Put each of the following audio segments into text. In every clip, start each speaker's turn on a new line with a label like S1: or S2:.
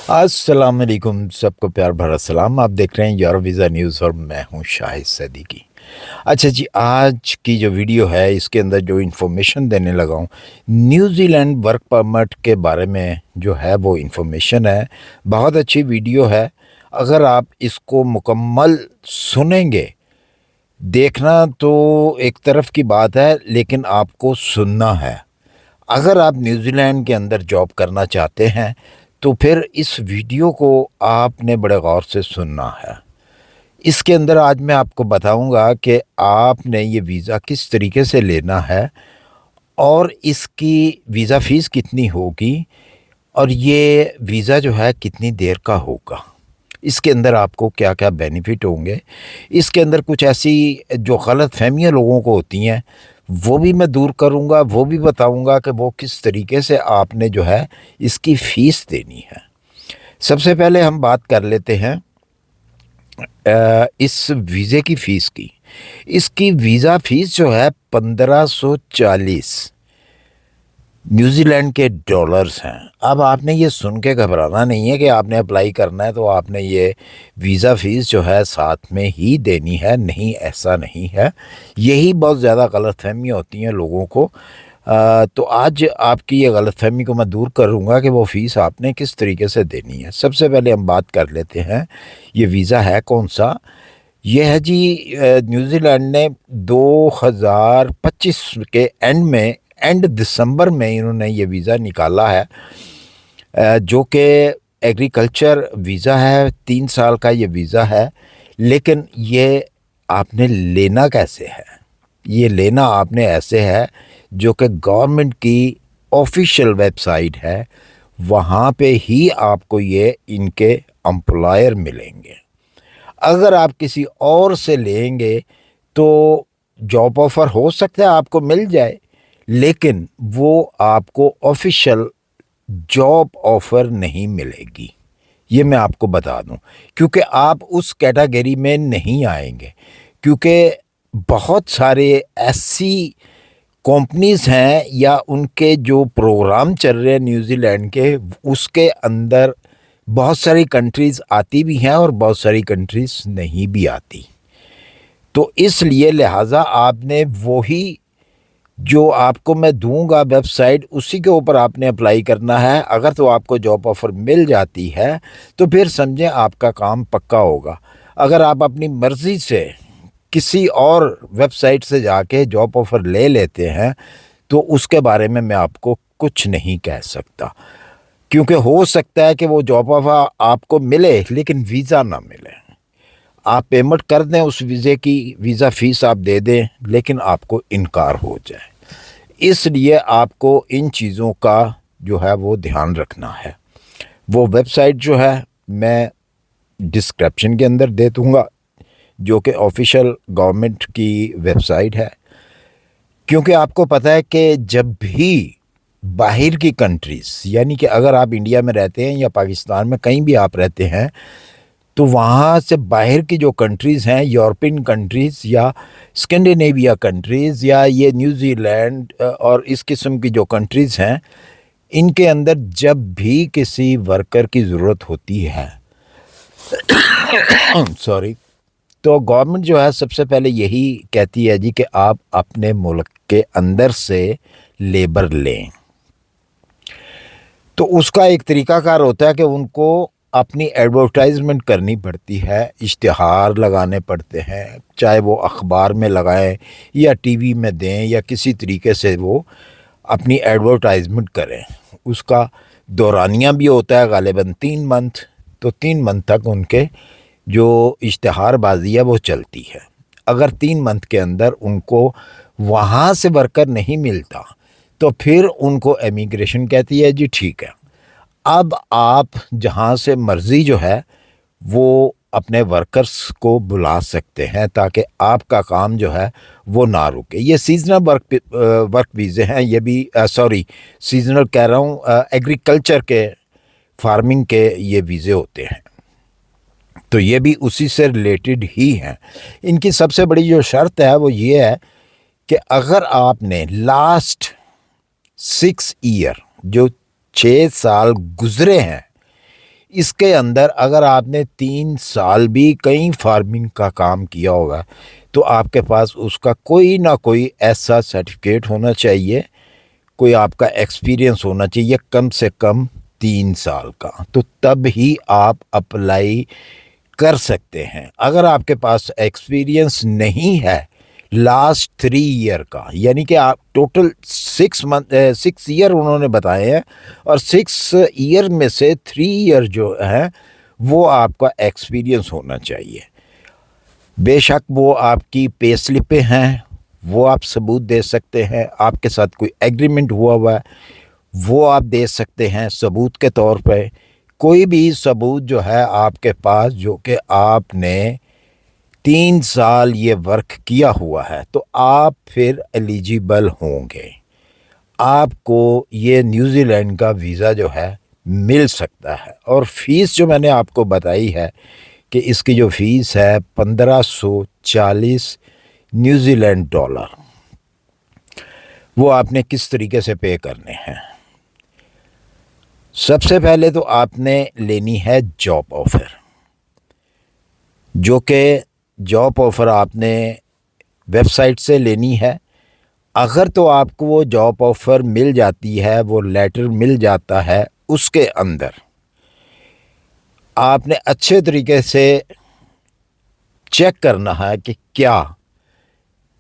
S1: अस्सलाम वालेकुम, सबको प्यार भरा सलाम। आप देख रहे हैं यूरो वीज़ा न्यूज़ और मैं हूं शाहिद सदीकी। अच्छा जी, आज की जो वीडियो है इसके अंदर जो इन्फॉर्मेशन देने लगा हूं, न्यूजीलैंड वर्क परमिट के बारे में जो है वो इन्फॉर्मेशन है। बहुत अच्छी वीडियो है। अगर आप इसको मुकम्मल सुनेंगे, देखना तो एक तरफ की बात है, लेकिन आपको सुनना है। अगर आप न्यूजीलैंड के अंदर जॉब करना चाहते हैं तो फिर इस वीडियो को आपने बड़े गौर से सुनना है। इसके अंदर आज मैं आपको बताऊंगा कि आपने ये वीज़ा किस तरीके से लेना है और इसकी वीज़ा फ़ीस कितनी होगी और ये वीज़ा जो है कितनी देर का होगा। इसके अंदर आपको क्या क्या बेनिफिट होंगे। इसके अंदर कुछ ऐसी जो गलत फहमियाँ लोगों को होती हैं वो भी मैं दूर करूंगा, वो भी बताऊंगा कि वो किस तरीके से आपने जो है इसकी फ़ीस देनी है। सबसे पहले हम बात कर लेते हैं इस वीज़े की फ़ीस की। इसकी वीज़ा फ़ीस जो है 1540 न्यूजीलैंड के डॉलर्स हैं। अब आपने ये सुन के घबराना नहीं है कि आपने अप्लाई करना है तो आपने ये वीज़ा फ़ीस जो है साथ में ही देनी है। नहीं, ऐसा नहीं है। यही बहुत ज़्यादा गलतफहमियाँ होती हैं लोगों को। तो आज आपकी ये गलतफहमी को मैं दूर करूँगा कि वो फ़ीस आपने किस तरीके से देनी है। सबसे पहले हम बात कर लेते हैं ये वीज़ा है कौन सा। ये है जी, न्यूजीलैंड ने 2025 के एंड दिसंबर में इन्होंने ये वीज़ा निकाला है, जो कि एग्रीकल्चर वीज़ा है। 3 साल का ये वीज़ा है। लेकिन ये आपने लेना कैसे है? ये लेना आपने ऐसे है जो कि गवर्नमेंट की ऑफिशियल वेबसाइट है, वहाँ पे ही आपको ये इनके एम्प्लॉयर मिलेंगे। अगर आप किसी और से लेंगे तो जॉब ऑफ़र हो सकता है आपको मिल जाए, लेकिन वो आपको ऑफिशियल जॉब ऑफ़र नहीं मिलेगी। ये मैं आपको बता दूं, क्योंकि आप उस कैटेगरी में नहीं आएंगे। क्योंकि बहुत सारे ऐसी कंपनीज़ हैं या उनके जो प्रोग्राम चल रहे हैं न्यूजीलैंड के, उसके अंदर बहुत सारी कंट्रीज़ आती भी हैं और बहुत सारी कंट्रीज़ नहीं भी आती। तो इसलिए लिहाजा आपने वही जो आपको मैं दूंगा वेबसाइट, उसी के ऊपर आपने अप्लाई करना है। अगर तो आपको जॉब ऑफ़र मिल जाती है तो फिर समझें आपका काम पक्का होगा। अगर आप अपनी मर्ज़ी से किसी और वेबसाइट से जाके जॉब ऑफ़र ले लेते हैं तो उसके बारे में मैं आपको कुछ नहीं कह सकता, क्योंकि हो सकता है कि वो जॉब ऑफ़र आपको मिले लेकिन वीज़ा ना मिले। आप पेमेंट कर दें उस वीज़े की, वीज़ा फ़ीस आप दे दें, लेकिन आपको इनकार हो जाए। इसलिए आपको इन चीज़ों का जो है वो ध्यान रखना है। वो वेबसाइट जो है मैं डिस्क्रिप्शन के अंदर दे दूँगा, जो कि ऑफिशियल गवर्नमेंट की वेबसाइट है। क्योंकि आपको पता है कि जब भी बाहर की कंट्रीज़, यानी कि अगर आप इंडिया में रहते हैं या पाकिस्तान में कहीं भी आप रहते हैं, तो वहाँ से बाहर की जो कंट्रीज़ हैं, यूरोपियन कंट्रीज़ या स्कैंडिनेविया कंट्रीज़ या ये न्यूजीलैंड और इस किस्म की जो कंट्रीज़ हैं, इनके अंदर जब भी किसी वर्कर की ज़रूरत होती है सॉरी, तो गवर्नमेंट जो है सबसे पहले यही कहती है जी कि आप अपने मुल्क के अंदर से लेबर लें। तो उसका एक तरीकाकार होता है कि उनको अपनी एडवर्टाइजमेंट करनी पड़ती है, इश्तिहार लगाने पड़ते हैं, चाहे वो अखबार में लगाएं या टीवी में दें या किसी तरीके से वो अपनी एडवर्टाइजमेंट करें। उसका दौरानिया भी होता है गालिबन 3 मंथ। तो 3 मंथ तक उनके जो इश्तिहारबाजी है वो चलती है। अगर 3 मंथ के अंदर उनको वहाँ से वर्कर नहीं मिलता तो फिर उनको इमिग्रेशन कहती है जी ठीक है, अब आप जहाँ से मर्ज़ी जो है वो अपने वर्कर्स को बुला सकते हैं ताकि आपका काम जो है वो ना रुके। ये सीजनल वर्क वीज़े हैं। ये भी सीजनल कह रहा हूँ, एग्रीकल्चर के, फार्मिंग के ये वीज़े होते हैं। तो ये भी उसी से रिलेटेड ही हैं। इनकी सबसे बड़ी जो शर्त है वो ये है कि अगर आपने लास्ट 6 ईयर, जो 6 साल गुजरे हैं, اس کے اندر اگر آپ نے 3 سال بھی کہیں فارمنگ کا کام کیا ہوگا تو آپ کے پاس اس کا کوئی نہ کوئی ایسا سرٹیفکیٹ ہونا چاہیے، کوئی آپ کا ایکسپیرینس ہونا چاہیے کم سے کم 3 سال کا، تو تب ہی آپ اپلائی کر سکتے ہیں۔ اگر آپ کے پاس ایکسپیرینس نہیں ہے لاسٹ 3 ایئر کا، یعنی کہ آپ ٹوٹل 6 ایئر انہوں نے بتائے ہیں، اور 6 ایئر میں سے 3 ایئر جو ہیں وہ آپ کا ایکسپیرینس ہونا چاہیے۔ بے شک وہ آپ کی پے سلپیں ہیں، وہ آپ ثبوت دے سکتے ہیں، آپ کے ساتھ کوئی ایگریمنٹ ہوا ہے وہ آپ دے سکتے ہیں ثبوت کے طور پہ۔ کوئی بھی ثبوت جو ہے آپ کے پاس جو کہ آپ نے 3 سال یہ ورک کیا ہوا ہے تو آپ پھر ایلیجیبل ہوں گے، آپ کو یہ نیوزی لینڈ کا ویزا جو ہے مل سکتا ہے۔ اور فیس جو میں نے آپ کو بتائی ہے کہ اس کی جو فیس ہے 1540 نیوزی لینڈ ڈالر، وہ آپ نے کس طریقے سے پے کرنے ہیں۔ سب سے پہلے تو آپ نے لینی ہے جاب آفر، جو کہ جاب آفر آپ نے ویب سائٹ سے لینی ہے۔ اگر تو آپ کو وہ جاب آفر مل جاتی ہے، وہ لیٹر مل جاتا ہے، اس کے اندر آپ نے اچھے طریقے سے چیک کرنا ہے کہ کیا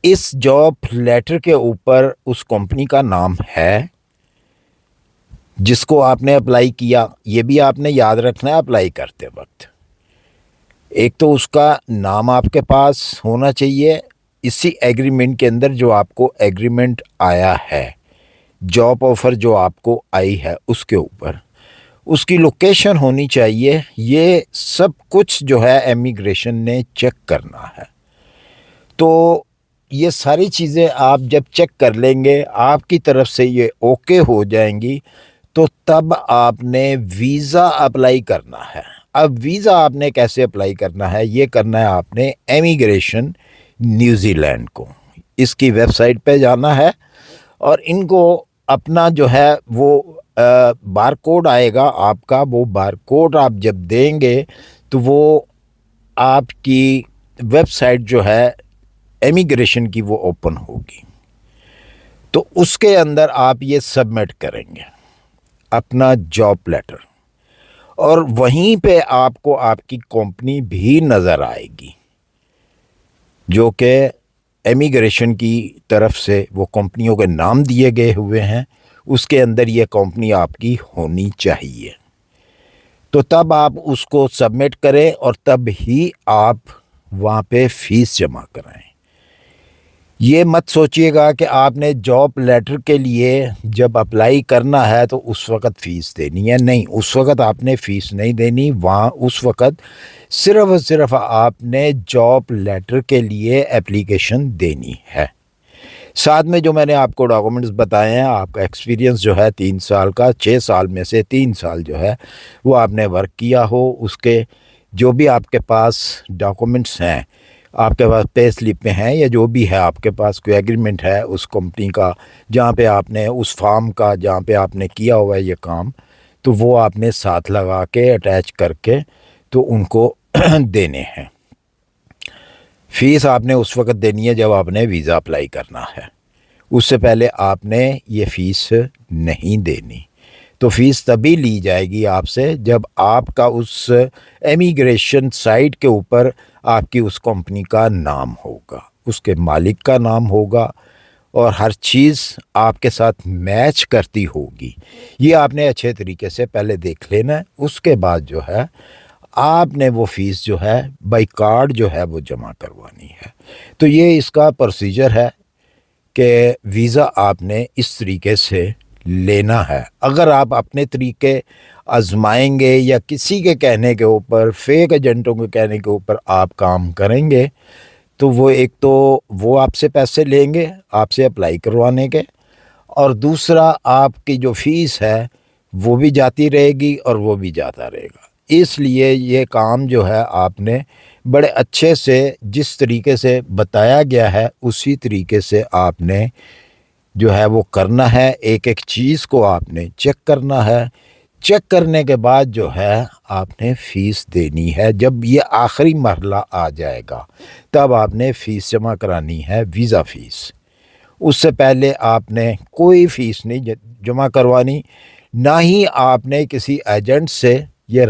S1: اس جاب لیٹر کے اوپر اس کمپنی کا نام ہے جس کو آپ نے اپلائی کیا۔ یہ بھی آپ نے یاد رکھنا ہے اپلائی کرتے وقت، ایک تو اس کا نام آپ کے پاس ہونا چاہیے اسی ایگریمنٹ کے اندر، جو آپ کو ایگریمنٹ آیا ہے، جاب آفر جو آپ کو آئی ہے اس کے اوپر اس کی لوکیشن ہونی چاہیے۔ یہ سب کچھ جو ہے امیگریشن نے چیک کرنا ہے۔ تو یہ ساری چیزیں آپ جب چیک کر لیں گے، آپ کی طرف سے یہ اوکے ہو جائیں گی، تو تب آپ نے ویزا اپلائی کرنا ہے۔ اب ویزا آپ نے کیسے اپلائی کرنا ہے؟ یہ کرنا ہے آپ نے امیگریشن نیوزی لینڈ کو، اس کی ویب سائٹ پہ جانا ہے، اور ان کو اپنا جو ہے وہ بار کوڈ آئے گا آپ کا، وہ بار کوڈ آپ جب دیں گے تو وہ آپ کی ویب سائٹ جو ہے امیگریشن کی وہ اوپن ہوگی، تو اس کے اندر آپ یہ سبمٹ کریں گے اپنا جاب لیٹر، اور وہیں پہ آپ کو آپ کی کمپنی بھی نظر آئے گی جو کہ امیگریشن کی طرف سے وہ کمپنیوں کے نام دیے گئے ہوئے ہیں، اس کے اندر یہ کمپنی آپ کی ہونی چاہیے۔ تو تب آپ اس کو سبمٹ کریں اور تب ہی آپ وہاں پہ فیس جمع کرائیں۔ یہ مت سوچئے گا کہ آپ نے جاب لیٹر کے لیے جب اپلائی کرنا ہے تو اس وقت فیس دینی ہے، نہیں، اس وقت آپ نے فیس نہیں دینی۔ وہاں اس وقت صرف اور صرف آپ نے جاب لیٹر کے لیے اپلیکیشن دینی ہے۔ ساتھ میں جو میں نے آپ کو ڈاکومنٹس بتائے ہیں، آپ کا ایکسپیرینس جو ہے 3 سال کا، 6 سال میں سے 3 سال جو ہے وہ آپ نے ورک کیا ہو، اس کے جو بھی آپ کے پاس ڈاکومنٹس ہیں، آپ کے پاس پے سلپ ہیں یا جو بھی ہے آپ کے پاس کوئی ایگریمنٹ ہے اس کمپنی کا جہاں پہ آپ نے اس فارم کا جہاں پہ آپ نے کیا ہوا ہے یہ کام، تو وہ آپ نے ساتھ لگا کے اٹیچ کر کے تو ان کو دینے ہیں۔ فیس آپ نے اس وقت دینی ہے جب آپ نے ویزا اپلائی کرنا ہے، اس سے پہلے آپ نے یہ فیس نہیں دینی۔ تو فیس تبھی لی جائے گی آپ سے جب آپ کا اس امیگریشن سائٹ کے اوپر آپ کی اس کمپنی کا نام ہوگا، اس کے مالک کا نام ہوگا، اور ہر چیز آپ کے ساتھ میچ کرتی ہوگی۔ یہ آپ نے اچھے طریقے سے پہلے دیکھ لینا ہے، اس کے بعد جو ہے آپ نے وہ فیس جو ہے بائی کارڈ جو ہے وہ جمع کروانی ہے۔ تو یہ اس کا پروسیجر ہے کہ ویزا آپ نے اس طریقے سے لینا ہے۔ اگر آپ اپنے طریقے آزمائیں گے یا کسی کے کہنے کے اوپر، فیک ایجنٹوں کے کہنے کے اوپر آپ کام کریں گے تو وہ ایک تو وہ آپ سے پیسے لیں گے آپ سے اپلائی کروانے کے، اور دوسرا آپ کی جو فیس ہے وہ بھی جاتی رہے گی اور وہ بھی جاتا رہے گا۔ اس لیے یہ کام جو ہے آپ نے بڑے اچھے سے جس طریقے سے بتایا گیا ہے اسی طریقے سے آپ نے جو ہے وہ کرنا ہے، ایک ایک چیز کو آپ نے چیک کرنا ہے، چیک کرنے کے بعد جو ہے آپ نے فیس دینی ہے. جب یہ آخری مرحلہ آ جائے گا تب آپ نے فیس جمع کرانی ہے، ویزا فیس. اس سے پہلے آپ نے کوئی فیس نہیں جمع کروانی، نہ ہی آپ نے کسی ایجنٹ سے یہ